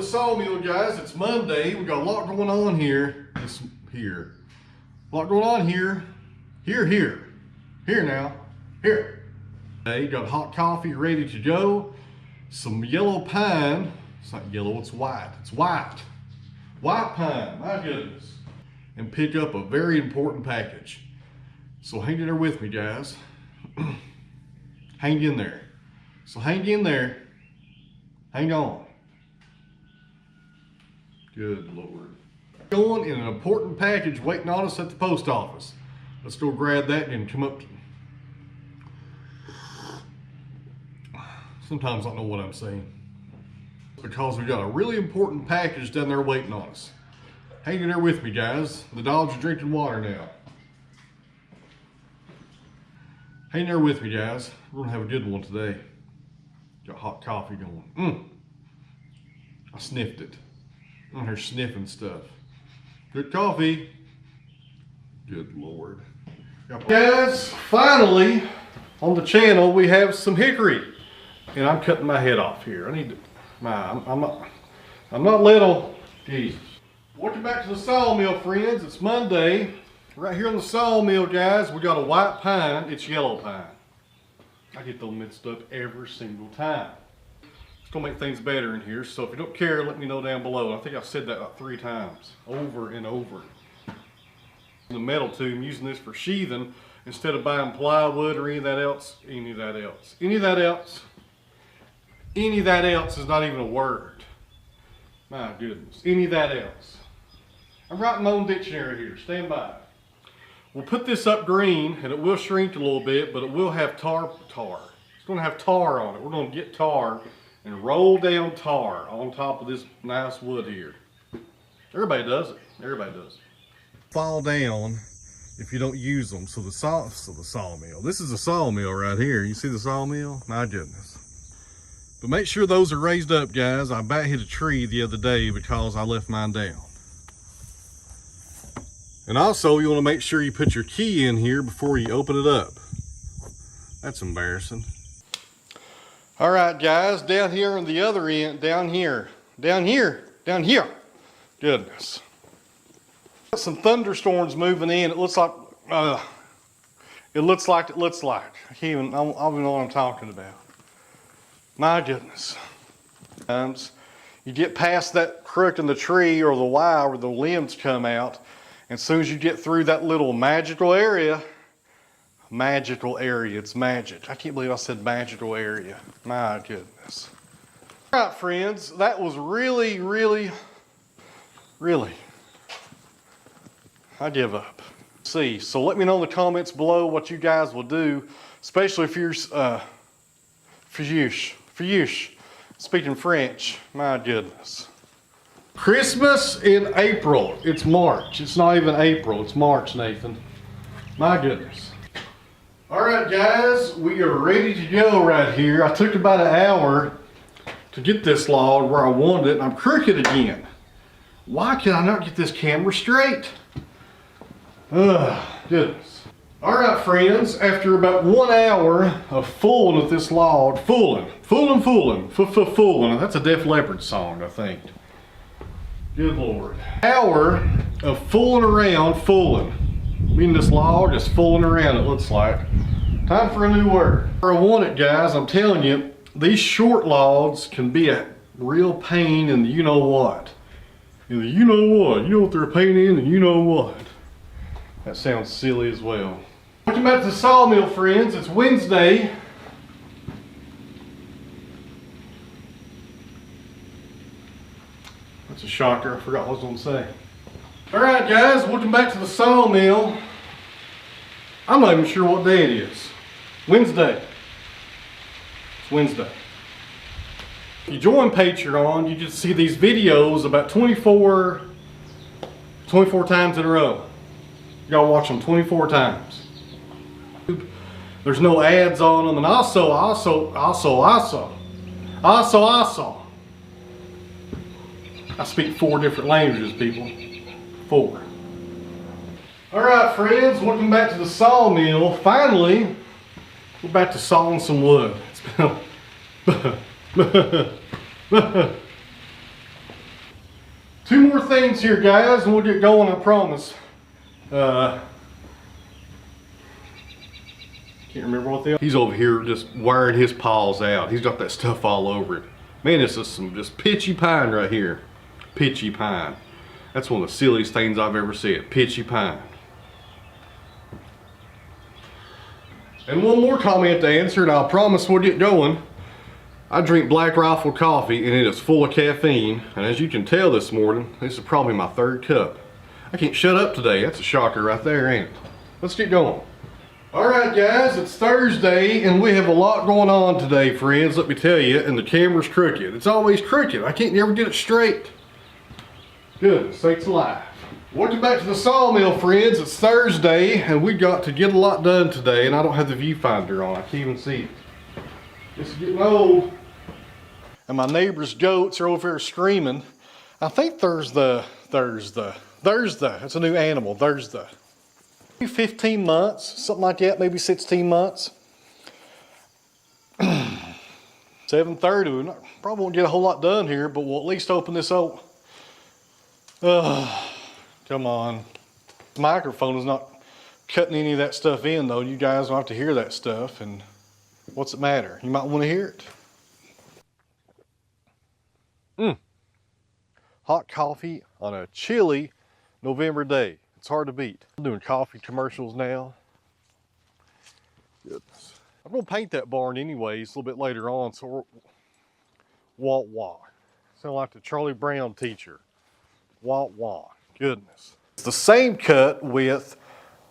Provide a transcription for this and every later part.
sawmill, guys. It's Monday. We got a lot going on here. A lot going on here. Here now. Here. Hey, got hot coffee ready to go. Some yellow pine. It's not yellow, it's white. It's white. White pine, my goodness. And pick up a very important package. So hang in there with me, guys. Hang in there. So hang in there. Hang on. Good Lord. Going in an important package waiting on us at the post office. Let's go grab that and come up. Sometimes I don't know what I'm saying. Because we got a really important package down there waiting on us. Hang in there with me, guys. The dogs are drinking water now. Hang there with me, guys. We're gonna have a good one today. Got hot coffee going. I sniffed it. I'm here sniffing stuff. Good coffee. Good Lord. Guys, finally on the channel we have some hickory. And I'm cutting my head off here. I need to, I'm not little. Jesus. Welcome back to the sawmill, friends. It's Monday. Right here on the sawmill, guys, we got a white pine. It's yellow pine. I get those mixed up every single time. It's gonna make things better in here. So if you don't care, let me know down below. I think I've said that like 3 times, over and over. The metal tube, I'm using this for sheathing instead of buying plywood or any of that else. Any of that else is not even a word. My goodness, any of that else. I'm writing my own dictionary here, stand by. We'll put this up green and it will shrink a little bit, but it will have tar. It's gonna have tar on it. We're gonna get tar and roll down tar on top of this nice wood here. Everybody does it, everybody does it. Fall down if you don't use them. So the sawmill. This is a sawmill right here. You see the sawmill? My goodness. But make sure those are raised up, guys. I about hit a tree the other day because I left mine down. And also, you want to make sure you put your key in here before you open it up. That's embarrassing. All right, guys, down here on the other end, down here. Goodness. Got some thunderstorms moving in. It looks like. I can't even know what I'm talking about. My goodness. Sometimes you get past that crook in the tree or the wire where the limbs come out. And as soon as you get through that little magical area, it's magic. I can't believe I said magical area. My goodness. All right, friends, that was really, I give up. See, so let me know in the comments below what you guys will do, especially if you're, speaking French. My goodness. Christmas in April. It's March. It's not even April. It's March, Nathan. My goodness. All right, guys, we are ready to go right here. I took about an hour to get this log where I wanted it, and I'm crooked again. Why can I not get this camera straight? Goodness. All right, friends, after about 1 hour of fooling with this log, fooling. That's a Def Leppard song, I think. Good Lord. Hour of fooling around, meaning this log is fooling around, it looks like. Time for a new word. I want it, guys, I'm telling you, these short logs can be a real pain in the you know what. In the you know what. You know what they're a pain in and you know what. That sounds silly as well. Welcome back to the sawmill, friends. It's Wednesday. That's a shocker. I forgot what I was going to say. All right, guys. Welcome back to the sawmill. I'm not even sure what day it is. Wednesday. It's Wednesday. If you join Patreon, you just see these videos about 24 times in a row. You gotta watch them 24 times. There's no ads on them, and also. I speak 4 different languages, people. 4. All right, friends, welcome back to the sawmill. Finally, we're back to sawing some wood. It's been Two more things here, guys, and we'll get going, I promise. Can't remember what they are. He's over here just wearing his paws out. He's got that stuff all over it. Man, this is some just pitchy pine right here. Pitchy pine. That's one of the silliest things I've ever said. Pitchy pine. And one more comment to answer, and I promise we'll get going. I drink Black Rifle coffee, and it is full of caffeine. And as you can tell this morning, this is probably my third cup. I can't shut up today. That's a shocker right there, ain't it? Let's get going. Alright guys, it's Thursday and we have a lot going on today, friends, let me tell you, and the camera's crooked. It's always crooked. I can't never get it straight. Goodness sakes alive. Welcome back to the Sawmill, friends. It's Thursday and we got to get a lot done today, and I don't have the viewfinder on. I can't even see it. It's getting old. And my neighbor's goats are over here screaming. I think there's the, it's a new animal, there's the. 15 months, something like that, maybe 16 months. 7:30, we probably won't get a whole lot done here, but we'll at least open this up. Come on. The microphone is not cutting any of that stuff in though. You guys don't have to hear that stuff, and what's it matter? You might want to hear it. Hot coffee on a chilly November day. It's hard to beat. I'm doing coffee commercials now. Goodness. I'm gonna paint that barn anyways a little bit later on, so wah wah. Sound like the Charlie Brown teacher. Wah wah. Goodness. It's the same cut width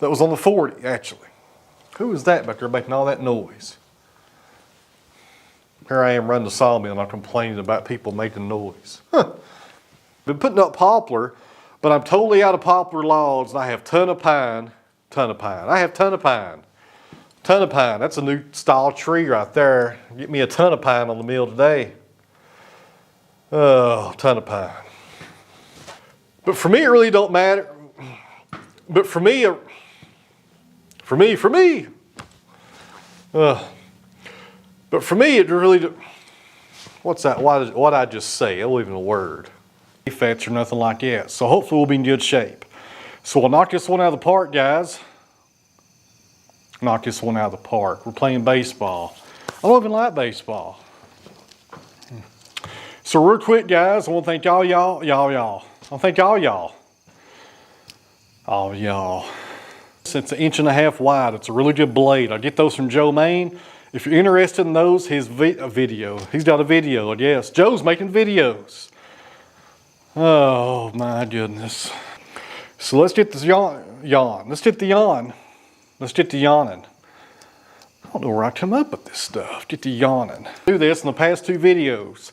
that was on the 40, actually. Who is that back there making all that noise? Here I am running the sawmill and I'm complaining about people making noise. Been putting up poplar, but I'm totally out of poplar logs, and I have ton of pine. I have ton of pine. That's a new style tree right there. Get me a ton of pine on the mill today. Oh, ton of pine. But for me, it really don't matter. But for me. But for me, it really. What's that? What I just say? It wasn't even a word. Defects or nothing like that. So hopefully we'll be in good shape. So we'll knock this one out of the park, guys. Knock this one out of the park. We're playing baseball. I don't even like baseball. So real quick, guys, I want to thank all y'all. I want to thank all y'all. It's 1.5 inches wide. It's a really good blade. I get those from Joe, Maine. If you're interested in those, his video. He's got a video, I guess. Joe's making videos. Oh my goodness. So let's get this yawn. Let's get the yawn. Let's get the yawning. I don't know where I come up with this stuff. Get the yawning. Do this in the past 2 videos.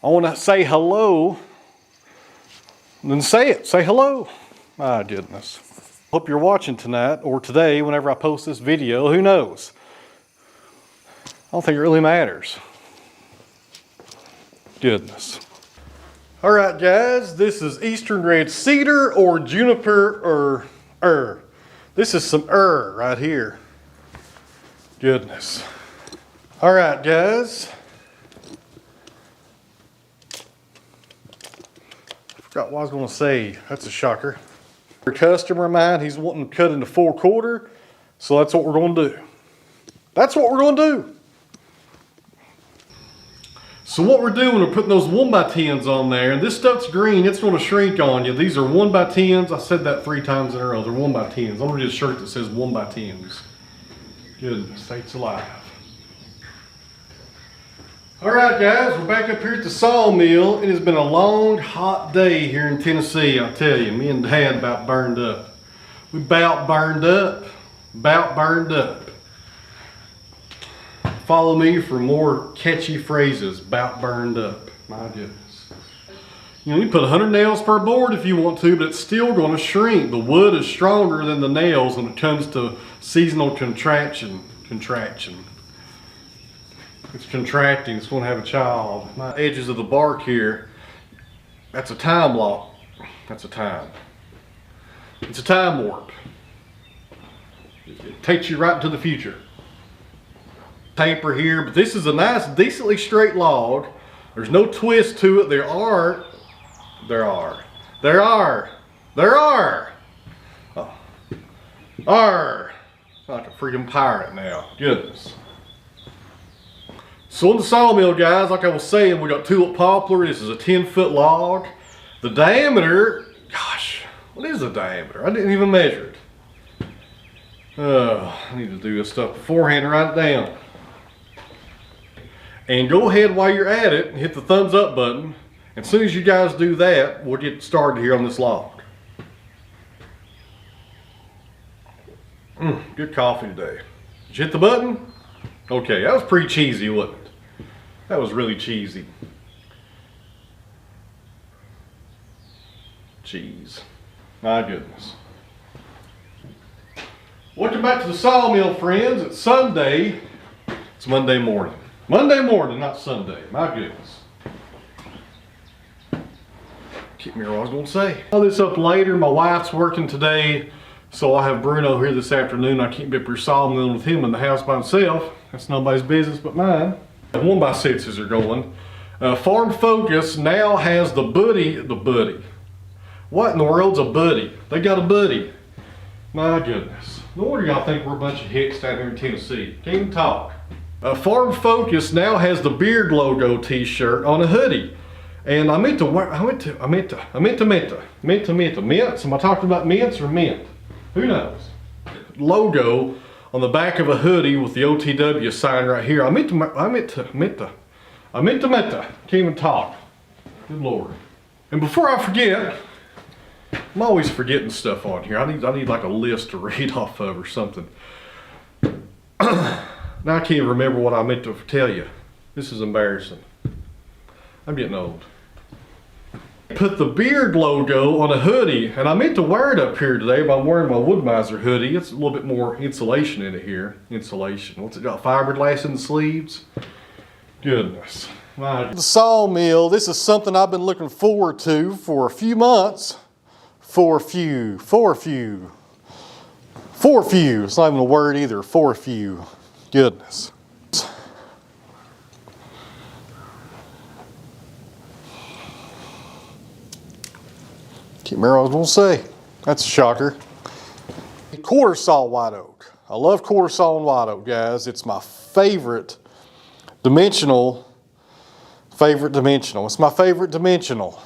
I want to say hello. Then say it. Say hello. My goodness. Hope you're watching tonight or today whenever I post this video. Who knows? I don't think it really matters. Goodness. All right, guys, this is Eastern Red Cedar or Juniper or This is some right here. Goodness. All right, guys. I forgot what I was going to say. That's a shocker. A customer of mine, he's wanting to cut into 4/4, so that's what we're going to do. That's what we're going to do. So what we're doing, we're putting those 1x10s on there, and this stuff's green, it's going to shrink on you. These are 1x10s. I said that 3 times in a row. They're 1x10s. I'm going to get a shirt that says 1x10s. Goodness sakes alive. All right, guys, we're back up here at the sawmill. It has been a long, hot day here in Tennessee, I'll tell you. Me and Dad about burned up. We about burned up. About burned up. Follow me for more catchy phrases. About burned up. My goodness. You know, you put 100 nails per board if you want to, but it's still going to shrink. The wood is stronger than the nails when it comes to seasonal contraction. It's contracting. It's going to have a child. My edges of the bark here, that's a time lock. That's a time. It's a time warp. It takes you right into the future. Taper here, but this is a nice, decently straight log. There's no twist to it. There are There are. Oh. Are. Like a freaking pirate now. Goodness. So in the sawmill, guys, like I was saying, we got tulip poplar. This is a 10-foot log. The diameter, gosh, what is the diameter? I didn't even measure it. I need to do this stuff beforehand and write it down. And go ahead while you're at it and hit the thumbs up button. As soon as you guys do that, we'll get started here on this log. Good coffee today. Did you hit the button? Okay, that was pretty cheesy, wasn't it? That was really cheesy. Cheese. My goodness. Welcome back to the sawmill, friends. It's Sunday. It's Monday morning. Monday morning, not Sunday. My goodness. Can't remember what I was going to say. I'll this up later. My wife's working today, so I have Bruno here this afternoon. I can't be up here sawmilling with him in the house by himself. That's nobody's business but mine. 1x6s are going. Farm Focus now has the buddy. What in the world's a buddy? They got a buddy. My goodness. No wonder y'all think we're a bunch of hicks down here in Tennessee. Can't even talk. Farm Focus now has the beard logo t-shirt on a hoodie. And I meant to mints. Am I talking about mints or mint? Who knows? Logo on the back of a hoodie with the OTW sign right here. I meant to. Can't even talk. Good Lord. And before I forget, I'm always forgetting stuff on here. I need like a list to read off of or something. Now I can't even remember what I meant to tell you. This is embarrassing. I'm getting old. Put the beard logo on a hoodie, and I meant to wear it up here today, but I'm wearing my Wood-Mizer hoodie. It's a little bit more insulation in it here. Insulation. What's it got? Fiberglass in the sleeves? Goodness. The sawmill, this is something I've been looking forward to for a few months. For a few. It's not even a word either. For a few. Goodness. Can't remember what I was going to say. That's a shocker. Quarter saw white oak. I love quarter saw and white oak, guys. It's my favorite dimensional. It's my favorite dimensional.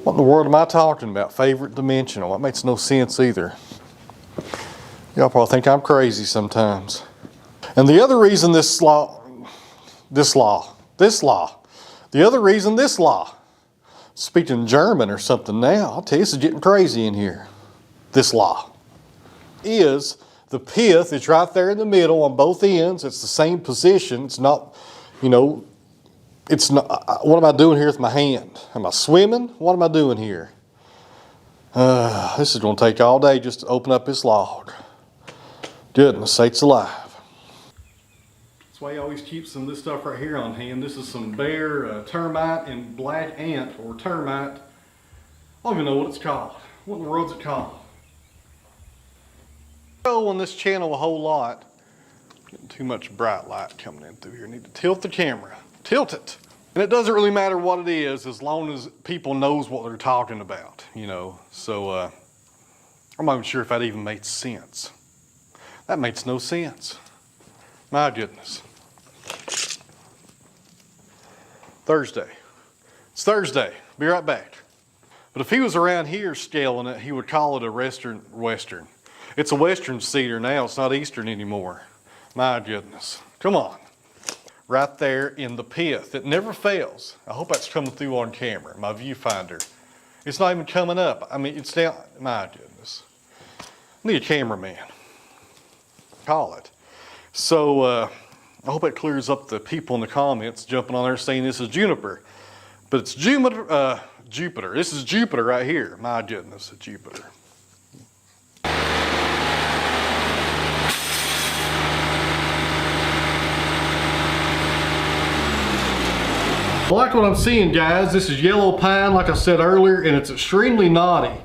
What in the world am I talking about? Favorite dimensional. That makes no sense either. Y'all probably think I'm crazy sometimes. And the other reason this law, speaking German or something now, I'll tell you, this is getting crazy in here. This law is the pith is right there in the middle on both ends. It's the same position. It's not, it's not, what am I doing here with my hand? Am I swimming? What am I doing here? This is going to take all day just to open up this log. Goodness sakes alive. That's why he always keeps some of this stuff right here on hand. This is some bear termite and black ant or termite. I don't even know what it's called. What in the world's it called? I go on this channel a whole lot. Getting too much bright light coming in through here. Need to tilt the camera. Tilt it. And it doesn't really matter what it is as long as people knows what they're talking about, So I'm not even sure if that even makes sense. That makes no sense. My goodness. Thursday. It's Thursday. Be right back. But if he was around here scaling it, he would call it a western. It's a western cedar now. It's not eastern anymore. My goodness. Come on. Right there in the pith. It never fails. I hope that's coming through on camera, my viewfinder. It's not even coming up. I mean, it's down. My goodness. I need a cameraman. Call it. So I hope it clears up the people in the comments jumping on there saying this is juniper. But it's Jupiter. This is Jupiter right here. My goodness, it's Jupiter. I like what I'm seeing, guys. This is yellow pine, like I said earlier, and it's extremely knotty.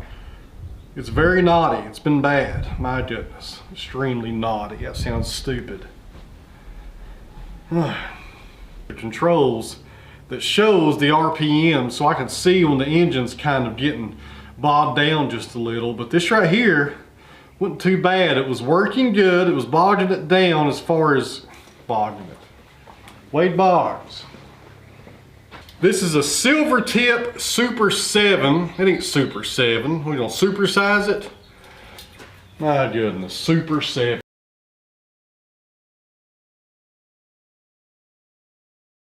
It's very knotty. It's been bad. My goodness. Extremely knotty. That sounds stupid. The controls that shows the RPM so I can see when the engine's kind of getting bogged down just a little. But this right here wasn't too bad. It was working good. It was bogging it down as far as bogging it. Wade Boggs. This is a silver tip Super 7. It ain't Super 7. We're gonna supersize it. My goodness, Super 7.